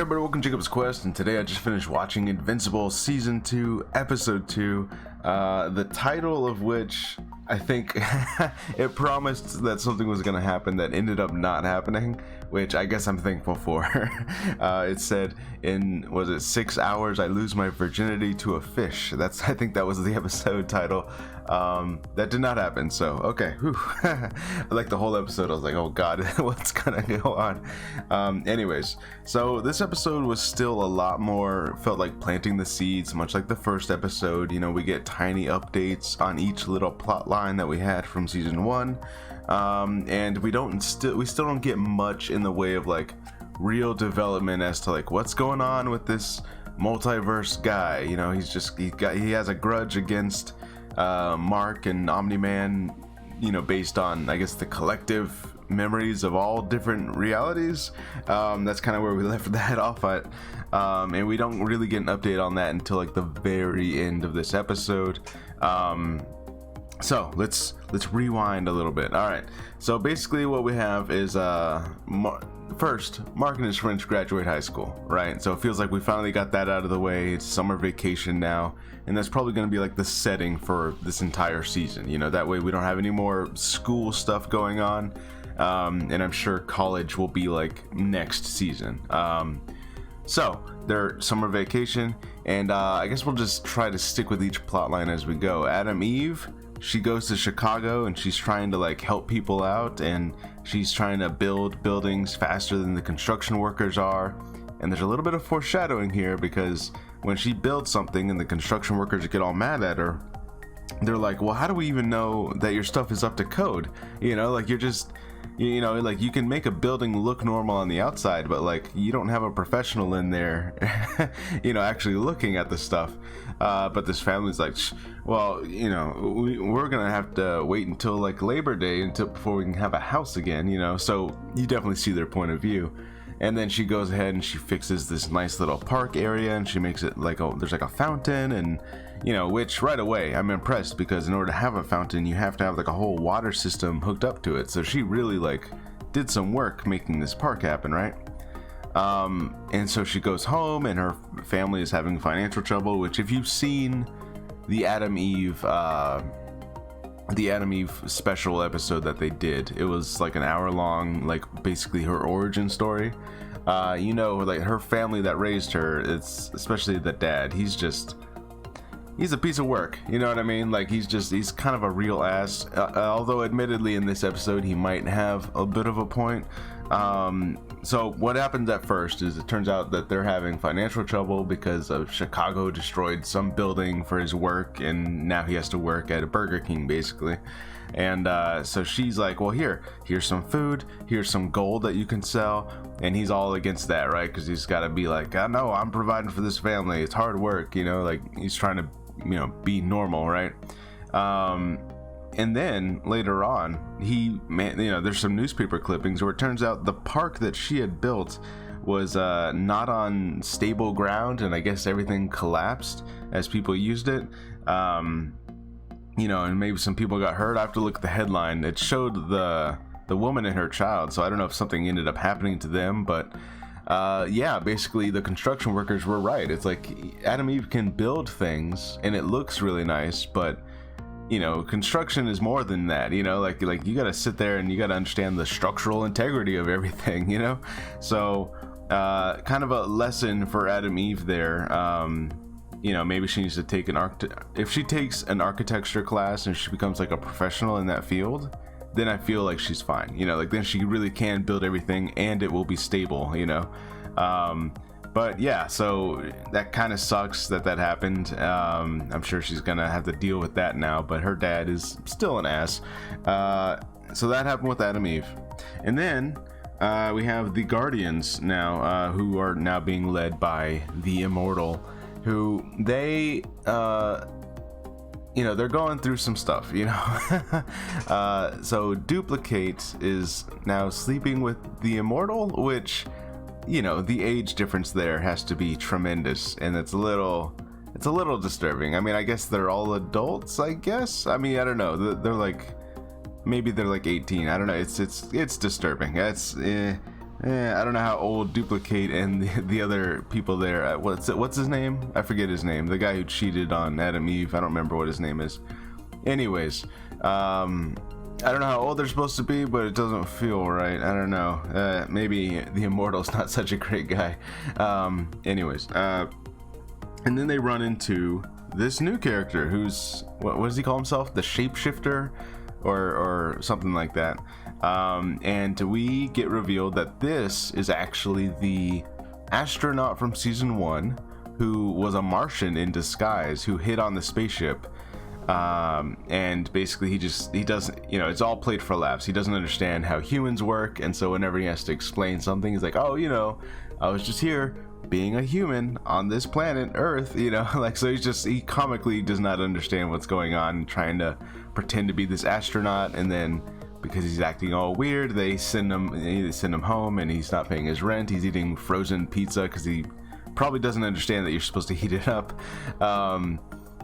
Hey everybody, welcome to Jacob's Quest, and today I just finished watching Invincible Season 2, Episode 2, the title of which I think it promised that something was going to happen that ended up not happening, which I guess I'm thankful for. It said was it 6 hours I lose my virginity to a fish. I think that was the episode title. That did not happen, so okay. Like the whole episode I was like, oh god, what's gonna go on? Anyways, so this episode was still a lot more, felt like planting the seeds, much like the first episode. You know, we get tiny updates on each little plot line that we had from season 1, and we still don't get much in the way of like real development as to like what's going on with this multiverse guy. You know, he has a grudge against Mark and Omni-Man, you know, based on, I guess, the collective memories of all different realities. That's kind of where we left that off at, and we don't really get an update on that until like the very end of this episode. So let's rewind a little bit. All right, so basically what we have is first, Mark and his friends graduate high school, right? So it feels like we finally got that out of the way. It's summer vacation now, and that's probably going to be like the setting for this entire season. You know, that way we don't have any more school stuff going on, and I'm sure college will be like next season. So they're summer vacation, and I guess we'll just try to stick with each plotline as we go. Adam Eve, she goes to Chicago and she's trying to like help people out, and she's trying to build buildings faster than the construction workers are. And there's a little bit of foreshadowing here, because when she builds something and the construction workers get all mad at her, they're like, well, how do we even know that your stuff is up to code? You know, like you're just, you know, like you can make a building look normal on the outside, but like you don't have a professional in there, you know, actually looking at the stuff. But this family's like, well, you know, we're gonna have to wait until like Labor Day before we can have a house again, you know. So you definitely see their point of view. And then she goes ahead and she fixes this nice little park area, and she makes it like there's like a fountain, and you know, which right away I'm impressed, because in order to have a fountain you have to have like a whole water system hooked up to it. So she really like did some work making this park happen, right? And so she goes home, and her family is having financial trouble, which if you've seen the Adam Eve special episode that they did, it was like an hour long, like basically her origin story. You know, like her family that raised her, it's especially the dad, he's a piece of work, you know what I mean? Like he's kind of a real ass, although admittedly in this episode he might have a bit of a point. So what happens at first is it turns out that they're having financial trouble because of Chicago destroyed some building for his work, and now he has to work at a Burger King basically. And so she's like, well, here's some food, here's some gold that you can sell. And he's all against that, right? Because he's got to be like, I know I'm providing for this family, it's hard work, you know, like he's trying to, you know, be normal, right? And then later on, you know, there's some newspaper clippings where it turns out the park that she had built was not on stable ground, and I guess everything collapsed as people used it. You know, and maybe some people got hurt. I have to look at the headline. It showed the woman and her child, so I don't know if something ended up happening to them, but yeah, basically the construction workers were right. It's like Adam Eve can build things and it looks really nice, but you know, construction is more than that, you know, like you got to sit there and you got to understand the structural integrity of everything, you know. So kind of a lesson for Adam Eve there. You know, maybe she needs to take if she takes an architecture class and she becomes like a professional in that field, then I feel like she's fine, you know, like then she really can build everything and it will be stable, you know. But yeah, so that kind of sucks that happened. I'm sure she's gonna have to deal with that now, but her dad is still an ass. So that happened with Adam Eve. And then we have the Guardians now, who are now being led by the Immortal, who they you know, they're going through some stuff, you know. So Duplicate is now sleeping with the Immortal, which, you know, the age difference there has to be tremendous, and it's a little disturbing. I mean, I guess they're all adults, I guess. I mean, I don't know. They're like, maybe they're like 18. I don't know. It's disturbing. I don't know how old Duplicate and the other people there. What's his name? I forget his name. The guy who cheated on Adam Eve. I don't remember what his name is. Anyways, I don't know how old they're supposed to be, but it doesn't feel right. I don't know. Maybe the Immortal's not such a great guy. Anyways, and then they run into this new character who's what does he call himself? The Shapeshifter, or something like that. And we get revealed that this is actually the astronaut from season 1 who was a Martian in disguise who hid on the spaceship. And basically he doesn't, it's all played for laughs. He doesn't understand how humans work, and so whenever he has to explain something, he's like, oh, I was just here being a human on this planet Earth, like, so he comically does not understand what's going on, trying to pretend to be this astronaut, and then because he's acting all weird, they send him home, and he's not paying his rent. He's eating frozen pizza because he probably doesn't understand that you're supposed to heat it up.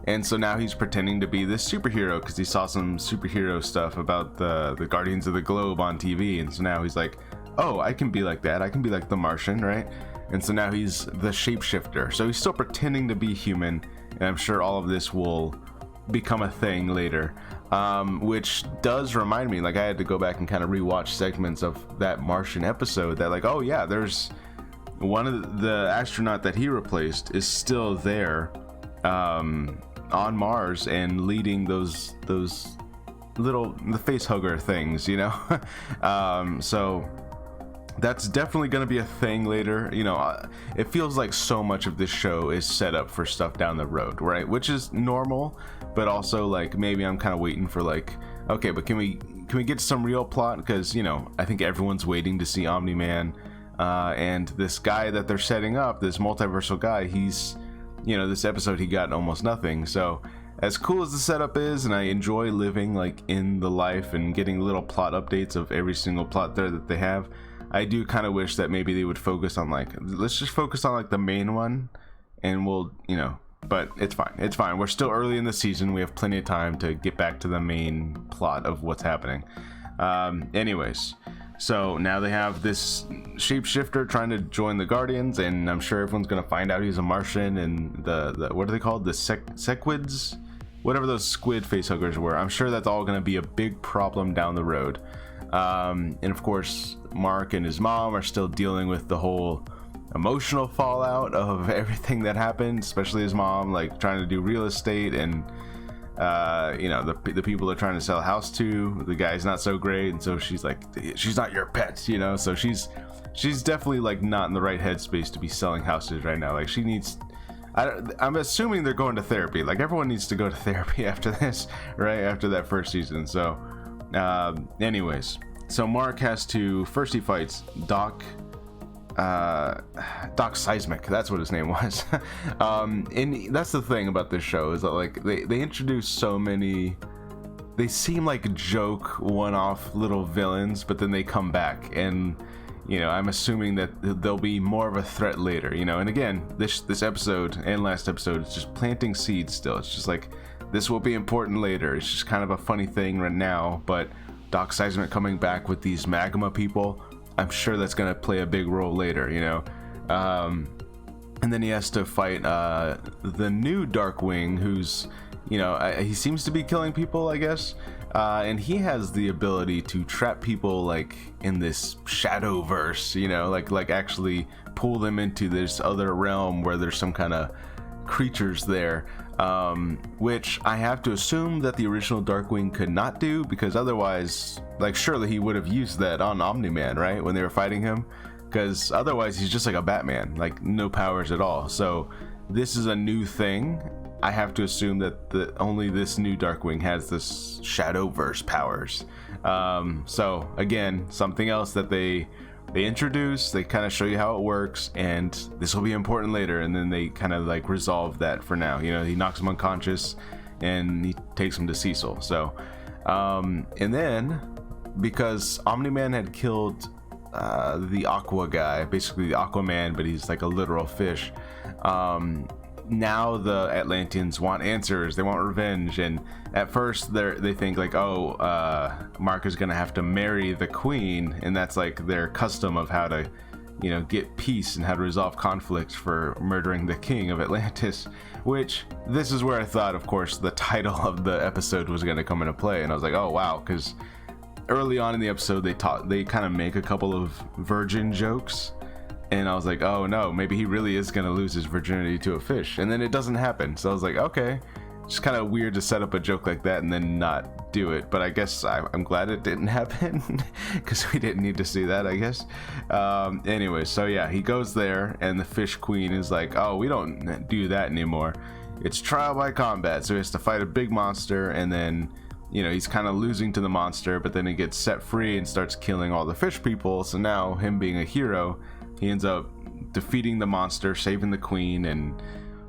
And so now he's pretending to be this superhero because he saw some superhero stuff about the Guardians of the Globe on TV. And so now he's like, oh, I can be like that. I can be like the Martian, right? And so now he's the shapeshifter. So he's still pretending to be human. And I'm sure all of this will become a thing later. Which does remind me, like, I had to go back and kind of rewatch segments of that Martian episode that, like, oh yeah, there's one of the astronaut that he replaced is still there. On Mars and leading those the face hugger things, so that's definitely going to be a thing later. It feels like so much of this show is set up for stuff down the road, right? Which is normal, but also like maybe I'm kind of waiting for like, okay, but can we get some real plot? Because I think everyone's waiting to see Omni-Man, and this guy that they're setting up, this multiversal guy, he's this episode he got almost nothing. So as cool as the setup is, and I enjoy living like in the life and getting little plot updates of every single plot there that they have, I do kind of wish that maybe they would focus on like, let's just focus on like the main one, and we'll but it's fine. We're still early in the season. We have plenty of time to get back to the main plot of what's happening. Anyways, so now they have this shapeshifter trying to join the Guardians, and I'm sure everyone's gonna find out he's a Martian, and the what are they called, the sequids, whatever those squid facehuggers were. I'm sure that's all gonna be a big problem down the road. And of course Mark and his mom are still dealing with the whole emotional fallout of everything that happened, especially his mom, like trying to do real estate, and the people they're trying to sell a house to, the guy's not so great, and so she's like, she's not your pet, so she's definitely like not in the right headspace to be selling houses right now. Like, she needs, I'm assuming they're going to therapy. Like, everyone needs to go to therapy after this, right after that first season. So anyways, so Mark has to, first he fights Doc Seismic, that's what his name was. And that's the thing about this show, is that like they introduce so many, they seem like joke one-off little villains, but then they come back, and I'm assuming that they'll be more of a threat later, and again, this episode and last episode is just planting seeds still. It's just like, this will be important later. It's just kind of a funny thing right now, but Doc Seismic coming back with these magma people, I'm sure that's going to play a big role later, and then he has to fight the new Darkwing, who's, he seems to be killing people, I guess, and he has the ability to trap people like in this shadow verse, like actually pull them into this other realm where there's some kind of creatures there, which I have to assume that the original Darkwing could not do, because otherwise, like, surely he would have used that on Omni-Man, right, when they were fighting him, because otherwise he's just like a Batman, like no powers at all. So this is a new thing. I have to assume that only this new Darkwing has this Shadowverse powers. So again, something else that they introduce, they kind of show you how it works, and this will be important later, and then they kind of like resolve that for now. He knocks him unconscious and he takes him to Cecil. So and then, because Omni-Man had killed the Aqua guy, basically the Aquaman, but he's like a literal fish, now the Atlanteans want answers, they want revenge, and at first they think like, oh, Mark is gonna have to marry the queen, and that's like their custom of how to, you know, get peace and how to resolve conflict for murdering the king of Atlantis. Which, this is where I thought, of course, the title of the episode was gonna come into play, and I was like, oh wow, because early on in the episode they kind of make a couple of virgin jokes, and I was like, oh no, maybe he really is gonna lose his virginity to a fish, and then it doesn't happen. So I was like, okay, it's kind of weird to set up a joke like that and then not do it, but I guess I'm glad it didn't happen because we didn't need to see that, I guess. Anyway, so yeah, he goes there and the fish queen is like, oh, we don't do that anymore, it's trial by combat. So he has to fight a big monster, and then, you know, he's kind of losing to the monster, but then he gets set free and starts killing all the fish people. So now, him being a hero, he ends up defeating the monster, saving the queen, and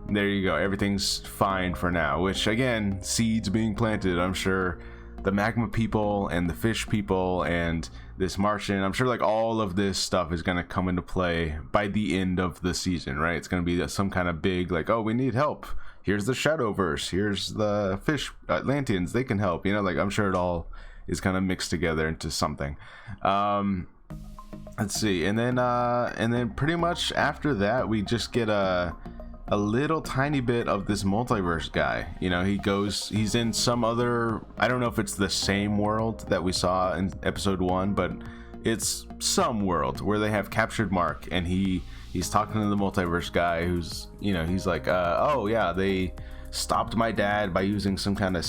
there you go, everything's fine for now. Which, again, seeds being planted. I'm sure the magma people and the fish people and this Martian, I'm sure like all of this stuff is going to come into play by the end of the season, right? It's going to be some kind of big, like, oh, we need help, here's the Shadowverse, here's the fish Atlanteans, they can help, you know, like I'm sure it all is kind of mixed together into something. Let's see, and then pretty much after that we just get a little tiny bit of this multiverse guy. You know, he's in some other, I don't know if it's the same world that we saw in episode 1, but it's some world where they have captured Mark, and he's talking to the multiverse guy, who's, you know, he's like, oh yeah, they stopped my dad by using some kind of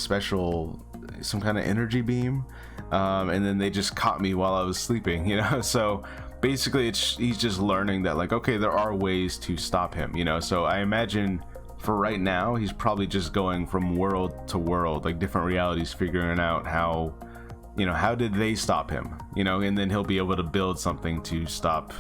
energy beam, and then they just caught me while I was sleeping, you know. So basically he's just learning that, like, okay, there are ways to stop him, you know. So I imagine for right now he's probably just going from world to world, like different realities, figuring out how, you know, how did they stop him, you know, and then he'll be able to build something to stop,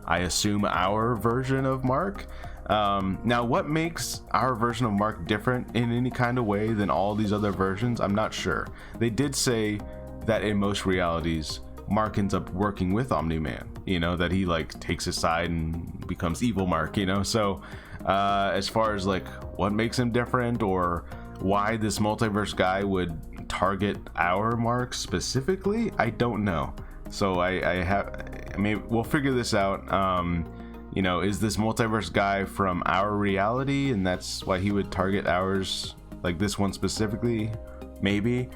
I assume, our version of Mark. Now, what makes our version of Mark different in any kind of way than all these other versions, I'm not sure. They did say that in most realities Mark ends up working with Omni-Man, you know, that he like takes his side and becomes evil Mark, you know. So as far as like what makes him different or why this multiverse guy would target our Mark specifically, I don't know. So I mean, we'll figure this out. You know, is this multiverse guy from our reality, and that's why he would target ours, like this one specifically? Maybe.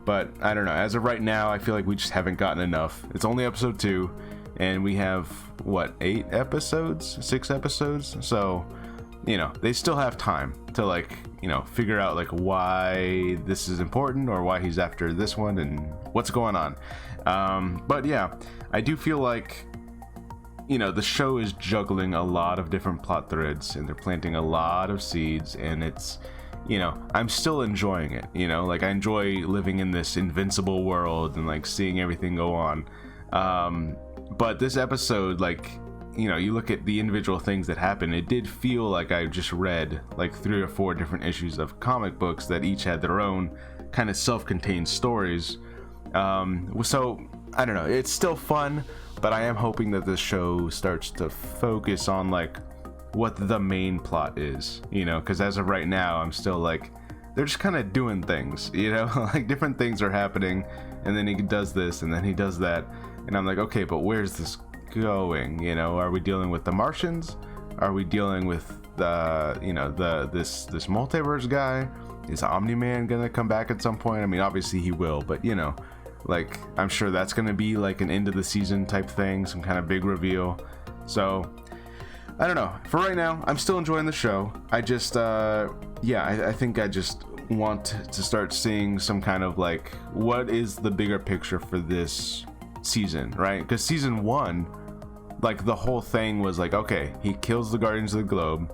But I don't know. As of right now, I feel like we just haven't gotten enough. It's only episode 2, and we have, what, 6 episodes? So, you know, they still have time to, like, you know, figure out, like, why this is important or why he's after this one and what's going on. But yeah, I do feel like, you know, the show is juggling a lot of different plot threads, and they're planting a lot of seeds, and it's, you know, I'm still enjoying it, you know, like I enjoy living in this Invincible world and like seeing everything go on. But this episode, like, you know, you look at the individual things that happen, it did feel like I just read like 3 or 4 different issues of comic books that each had their own kind of self-contained stories. So I don't know, it's still fun, but I am hoping that this show starts to focus on like what the main plot is, you know, because as of right now I'm still like, they're just kind of doing things, you know, like different things are happening, and then he does this and then he does that, and I'm like, okay, but where's this going, you know? Are we dealing with the Martians? Are we dealing with the, you know, this multiverse guy? Is Omni-Man gonna come back at some point? I mean, obviously he will, but you know, like I'm sure that's gonna be like an end of the season type thing, some kind of big reveal. So I don't know. For right now, I'm still enjoying the show. I just, I think I just want to start seeing some kind of like, what is the bigger picture for this season, right? Because season 1, like the whole thing was like, okay, he kills the Guardians of the Globe,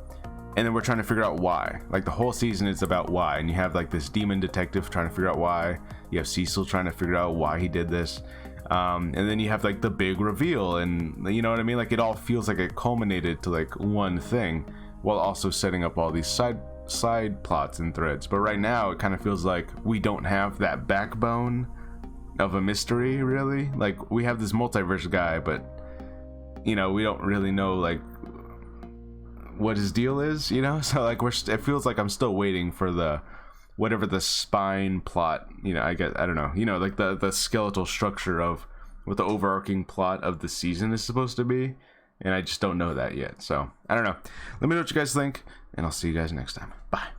and then we're trying to figure out why. Like the whole season is about why, and you have like this demon detective trying to figure out why. You have Cecil trying to figure out why he did this. And then you have like the big reveal, and you know what I mean, like it all feels like it culminated to like one thing while also setting up all these side plots and threads. But right now it kind of feels like we don't have that backbone of a mystery, really. Like we have this multiverse guy, but you know, we don't really know like what his deal is, you know. So like it feels like I'm still waiting for the whatever the spine plot, you know, I don't know, you know, like the skeletal structure of what the overarching plot of the season is supposed to be, and I just don't know that yet. So I don't know. Let me know what you guys think, and I'll see you guys next time. Bye.